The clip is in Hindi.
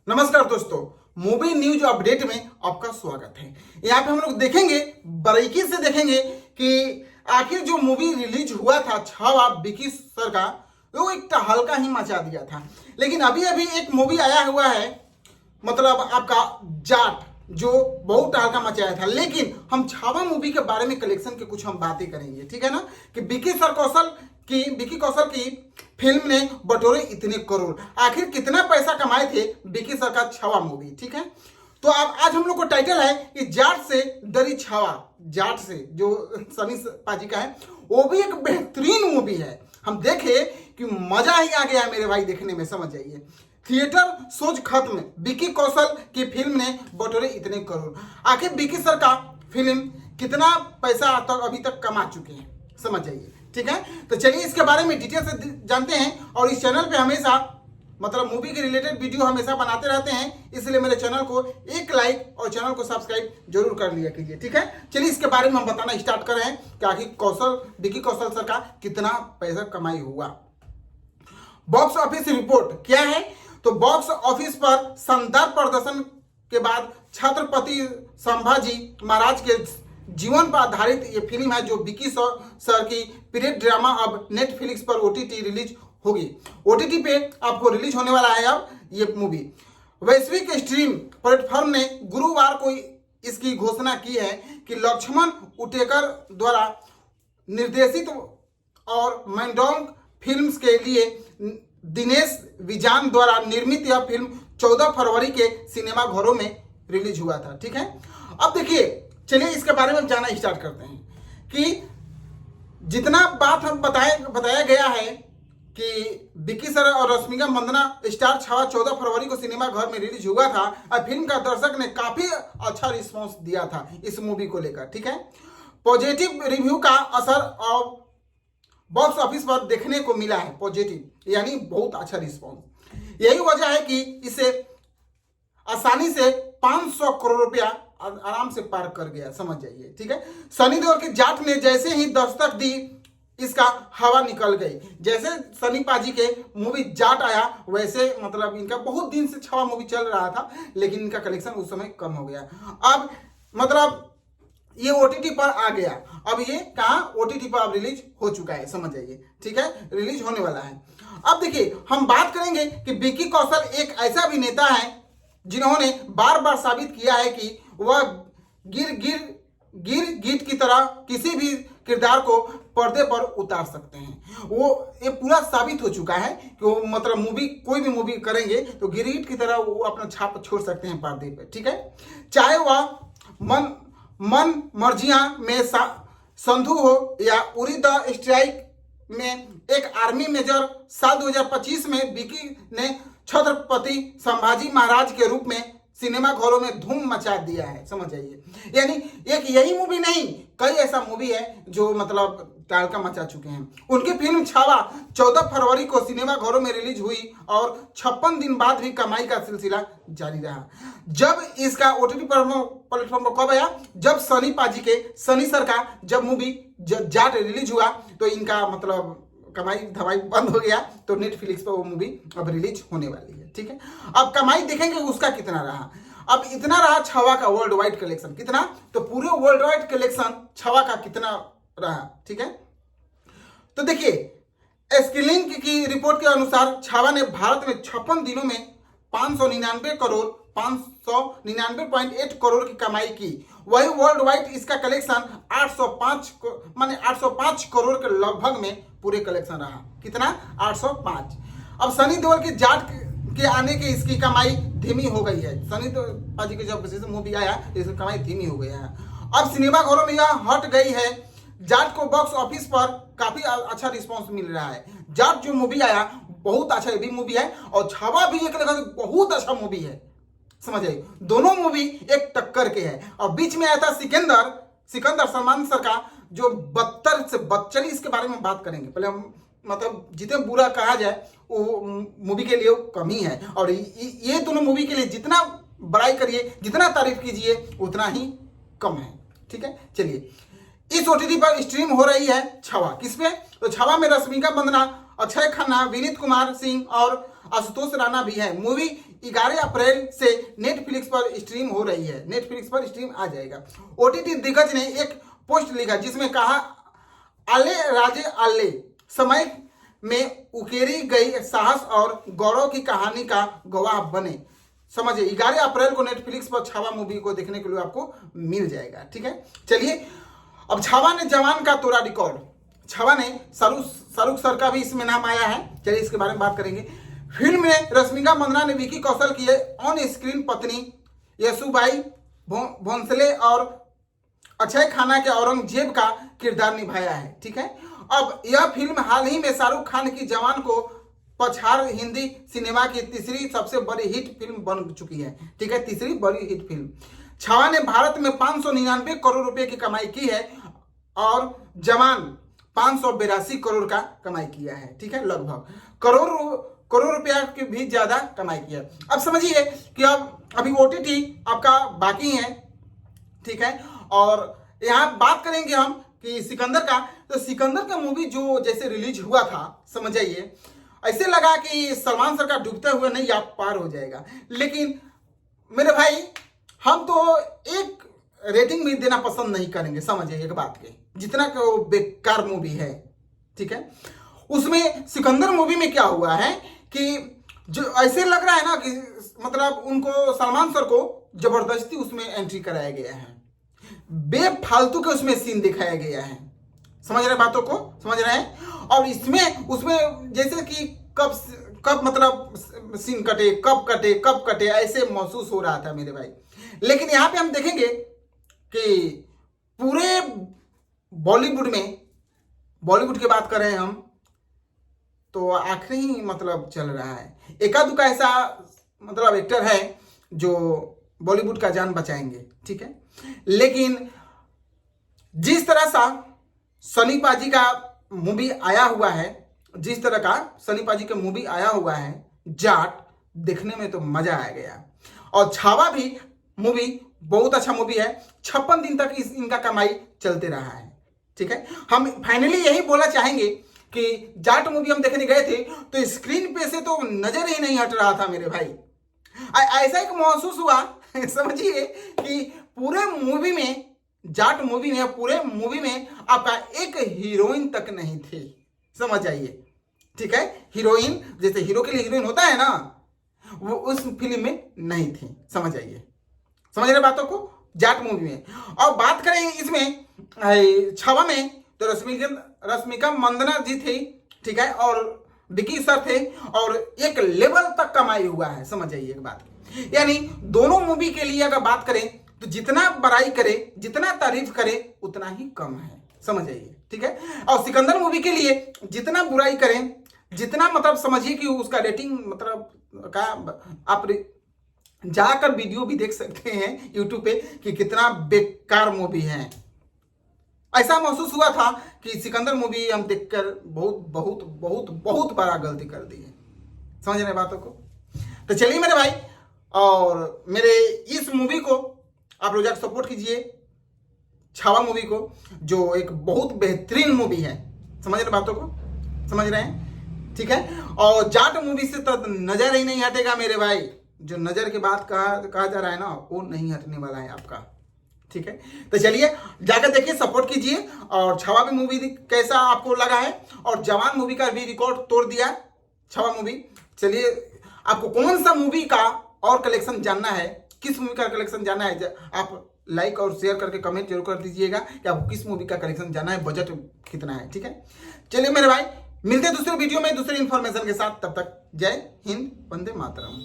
नमस्कार दोस्तों, मूवी न्यूज अपडेट में आपका स्वागत है। यहाँ पे हम लोग देखेंगे, बारीकी से देखेंगे कि आखिर जो मूवी रिलीज हुआ था छावा विकी सर का, वो एक हल्का ही मचा दिया था। लेकिन अभी अभी एक मूवी आया हुआ है, मतलब आपका जाट, जो बहुत हल्का मचाया था। लेकिन हम छावा मूवी के बारे में कलेक्शन के कुछ हम बातें करेंगे, ठीक है ना, कि विकी कौशल की फिल्म ने बटोरे इतने करोड़, आखिर कितना पैसा कमाए थे विकी सर का छावा मूवी, ठीक है। तो अब आज हम लोग को टाइटल है कि जाट से डरी छावा, जाट से जो सनी पाजी का है, वो भी एक बेहतरीन मूवी है। हम देखे कि मजा ही आ गया मेरे भाई देखने में, समझ जाइए। थिएटर शोज खत्म, विकी कौशल की फिल्म ने बटोरे इतने करोड़। आखिर विकी सर का फिल्म कितना पैसा अभी तक कमा चुके हैं, समझ जाइए, ठीक है। तो चलिए इसके बारे में डिटेल से जानते हैं। और इस चैनल पे हमेशा मतलब मूवी के रिलेटेड वीडियो हमेशा बनाते रहते हैं, इसलिए मेरे चैनल को एक लाइक और चैनल को सब्सक्राइब जरूर कर लिया कीजिए, ठीक है। चलिए इसके बारे में हम बताना स्टार्ट कर रहे हैं कि आखिर विकी कौशल सर का कितना पैसा कमाई हुआ। बॉक्स ऑफिस रिपोर्ट क्या है, तो बॉक्स ऑफिस पर शानदार प्रदर्शन के बाद छत्रपति संभाजी महाराज के जीवन पर आधारित ये फिल्म है, जो विकी सर की पीरियड ड्रामा अब नेटफ्लिक्स पर ओटीटी रिलीज होगी। ओटीटी पे आपको रिलीज होने वाला है अब ये मूवी। वैश्विक स्ट्रीम प्लेटफॉर्म ने गुरुवार को इसकी घोषणा की है कि लक्ष्मण उटेकर द्वारा निर्देशित और मैंडोंग फिल्म्स के लिए दिनेश विजान द्वारा निर्मित यह फिल्म 14 फरवरी के सिनेमा घरों में रिलीज हुआ था, ठीक है। अब देखिए, चलिए इसके बारे में जानना स्टार्ट करते हैं कि जितना बात हम बताया गया है कि विकी सर और रश्मिका मंदाना स्टार छावा 14 फरवरी को सिनेमा घर में रिलीज हुआ था। और फिल्म का दर्शक ने काफी अच्छा रिस्पांस दिया था इस मूवी को लेकर, ठीक है। पॉजिटिव रिव्यू का असर और बॉक्स ऑफिस पर देखने को मिला है, पॉजिटिव यानी बहुत अच्छा रिस्पांस। यही वजह है कि इसे आसानी से 500 करोड़ रुपया आराम से पार कर गया, समझ जाइए, ठीक है। सनी देओल की जाट ने जैसे ही दस्तक दी, इसका हवा निकल गई। जैसे सनी पाजी के मूवी जाट आया, वैसे मतलब इनका बहुत दिन से छावा मूवी चल रहा था, लेकिन इनका कलेक्शन उस समय कम हो गया। अब मतलब ये ओटीटी पर आ गया, अब ये कहाँ ओटीटी पर अब रिलीज हो चुका है, समझ जाइए, ठीक है, रिलीज होने वाला है। अब देखिए, हम बात करेंगे कि विकी कौशल एक ऐसा अभिनेता है जिन्होंने बार बार साबित किया है कि वह गीत की तरह किसी भी किरदार को पर्दे पर उतार सकते हैं। वो ये पूरा साबित हो चुका है कि वो मतलब मूवी, कोई भी मूवी करेंगे तो गिरगिट की तरह वो अपना छाप छोड़ सकते हैं पर्दे पे, ठीक है। चाहे वह मन मर्जियां में संधू हो या उरी द स्ट्राइक में एक आर्मी मेजर। साल 2025 में विकी ने छत्रपति संभाजी महाराज के रूप में सिनेमा घरों में धूम मचा दिया है, समझ जाइए। यानी एक यही मूवी नहीं, कई ऐसा मूवी है जो मतलब तहलका मचा चुके हैं। उनकी फिल्म छावा 14 फरवरी को सिनेमा घरों में रिलीज हुई और 56 दिन बाद भी कमाई का सिलसिला जारी रहा। जब इसका ओटीटी प्लेटफॉर्म पर कब आया, जब सनी सर का जब मूवी जाट रिलीज हुआ तो इनका मतलब कमाई धमाई बंद हो गया, तो नेटफ्लिक्स पर वो मूवी अब रिलीज होने वाली है, ठीक है। अब कमाई देखेंगे उसका कितना रहा। अब इतना रहा छावा का वर्ल्ड वाइड कलेक्शन, कितना, तो पूरे वर्ल्ड वाइड कलेक्शन छावा का कितना रहा, ठीक है। तो देखिए, एस्किलिंग की रिपोर्ट के अनुसार छावा ने भारत में 56 दिनों में 599.8 करोड़ की कमाई की। वही वर्ल्ड वाइड इसका कलेक्शन 805 करोड़ के लगभग में पूरे कलेक्शन रहा। कितना, 805। अब सनी देओल की जाट के आने के इसकी कमाई धीमी हो गई है। सनी देओल पाजी की जब मूवी आया इसकी कमाई धीमी हो गई है। अब सिनेमा घरों में यह हट गई है। जाट को बॉक्स ऑफिस पर काफी अच्छा रिस्पांस मिल रहा है। जाट जो मूवी आया बहुत अच्छा भी मूवी है, और छावा भी एक बहुत अच्छा मूवी है, समझ आइए। दोनों मूवी एक टक्कर के है। और बीच में आया था सिकंदर सलमान सर का, जो बदतर से चलिए इसके बारे में बात करेंगे। पहले हम मतलब जितने बुरा कहा जाए वो मूवी के लिए कम ही है, और ये दोनों मूवी के लिए जितना बड़ाई करिए, जितना तारीफ कीजिए उतना ही कम है, ठीक है। चलिए, इस ओटीटी पर स्ट्रीम हो रही है छावा, किस पे, तो छावा में रश्मिका मंदाना, अक्षय खन्ना, विनीत कुमार सिंह और आशुतोष राणा भी है। मूवी 11 अप्रैल से नेटफ्लिक्स पर स्ट्रीम हो रही है, नेटफ्लिक्स पर स्ट्रीम आ जाएगा। ओटीटी दिग्गज ने एक पोस्ट लिखा जिसमें कहा, आले राजे आले, समय में उकेरी गई साहस और गौरव की कहानी का गवाह बने। समझिए 11 अप्रैल को नेटफ्लिक्स पर छावा मूवी को देखने के लिए आपको मिल जाएगा। ठीक है, चलिए अब छावा ने जवान का तोड़ा रिकॉर्ड। छावा ने शाहरुख सर का भी इसमें नाम आया है, चलिए इसके बारे में बात करेंगे। फिल्म में रश्मिका मंदाना ने विकी कौशल की ऑन स्क्रीन पत्नी यशुबाई भोंसले और अक्षय खन्ना के औरंगजेब का किरदार निभाया है। ठीक है, अब यह फिल्म हाल ही में शाहरुख खान की जवान को पछाड़ हिंदी सिनेमा की तीसरी सबसे बड़ी हिट फिल्म बन चुकी है। ठीक है, तीसरी बड़ी हिट फिल्म। छावा ने भारत में 599 करोड़ रुपए की कमाई की है और जवान 582 करोड़ का कमाई किया है। ठीक है, लगभग करोड़ रुपया की भी ज्यादा कमाई किया। अब समझिए कि अब अभी ओटीटी आपका बाकी है। ठीक है, और यहाँ बात करेंगे हम कि सिकंदर का, तो सिकंदर का मूवी जो जैसे रिलीज हुआ था, समझ जाइए ऐसे लगा कि सलमान सर का डूबते हुए नहीं आप पार हो जाएगा, लेकिन मेरे भाई हम तो एक रेटिंग भी देना पसंद नहीं करेंगे, समझिए एक बात के, जितना कि वो बेकार मूवी है। ठीक है, उसमें सिकंदर मूवी में क्या हुआ है कि जो ऐसे लग रहा है ना कि मतलब उनको सलमान सर को जबरदस्ती उसमें एंट्री कराया गया है, बेफालतू के उसमें सीन दिखाया गया है। समझ रहे बातों को, समझ रहे हैं। और इसमें उसमें जैसे कि कब मतलब सीन कटे, कब कटे ऐसे महसूस हो रहा था मेरे भाई। लेकिन यहाँ पे हम देखेंगे कि पूरे बॉलीवुड की बात कर रहे हैं हम, तो आखिरी ही मतलब चल रहा है। एका दुका ऐसा मतलब एक्टर है जो बॉलीवुड का जान बचाएंगे। ठीक है, लेकिन जिस तरह सा सनी पाजी का मूवी आया हुआ है, जिस तरह का सनी पाजी का मूवी आया हुआ है जाट, देखने में तो मजा आ गया। और छावा भी मूवी बहुत अच्छा मूवी है, 56 दिन तक इनका कमाई चलते रहा है। ठीक है, हम फाइनली यही बोलना चाहेंगे कि जाट मूवी हम देखने गए थे तो स्क्रीन पे से तो नजर ही नहीं हट रहा था मेरे भाई। ऐसा एक महसूस हुआ समझिए कि पूरे मूवी में, जाट मूवी में, पूरे मूवी में आपका एक हीरोइन तक नहीं थी, समझ जाइए। ठीक है, हीरोइन जैसे हीरो के लिए हीरोइन होता है ना, वो उस फिल्म में नहीं थी, समझ जाइए। समझ रहे बातों को, जाट मूवी में। और बात करें इसमें छावा में, तो रश्मिका मंदाना जी थी। ठीक है, और विकी सर थे और एक लेवल तक कमाई हुआ है, समझ जाइए एक बात। यानी दोनों मूवी के लिए अगर बात करें तो जितना बड़ाई करे, जितना तारीफ करे उतना ही कम है, समझ जाइए। ठीक है, और सिकंदर मूवी के लिए जितना बुराई करें, जितना मतलब समझिए कि उसका रेटिंग मतलब का आप जाकर वीडियो भी देख सकते हैं यूट्यूब पे कि कितना बेकार मूवी है। ऐसा महसूस हुआ था कि सिकंदर मूवी हम देखकर बहुत बहुत बहुत बहुत बड़ा गलती कर दी है, समझ रहे बातों को। तो चलिए मेरे भाई, और मेरे इस मूवी को आप लोग जाकर सपोर्ट कीजिए, छावा मूवी को, जो एक बहुत बेहतरीन मूवी है। समझ रहे बातों को, समझ रहे हैं। ठीक है, और जाट मूवी से तो नजर ही नहीं हटेगा मेरे भाई। जो नजर की बात कहा जा रहा है ना, वो नहीं हटने वाला है आपका। ठीक है, तो चलिए जाकर देखिए, सपोर्ट कीजिए। और छावा भी मूवी कैसा आपको लगा है, और जवान मूवी का भी रिकॉर्ड तोड़ दिया छावा मूवी। चलिए, आपको कौन सा मूवी का और कलेक्शन जानना है, किस मूवी का कलेक्शन जानना है, आप लाइक और शेयर करके कमेंट जरूर कर दीजिएगा कि आपको किस मूवी का कलेक्शन जानना है, बजट कितना है। ठीक है, चलिए मेरे भाई, मिलते हैं दूसरे वीडियो में दूसरे इंफॉर्मेशन के साथ। तब तक जय हिंद, वंदे मातरम।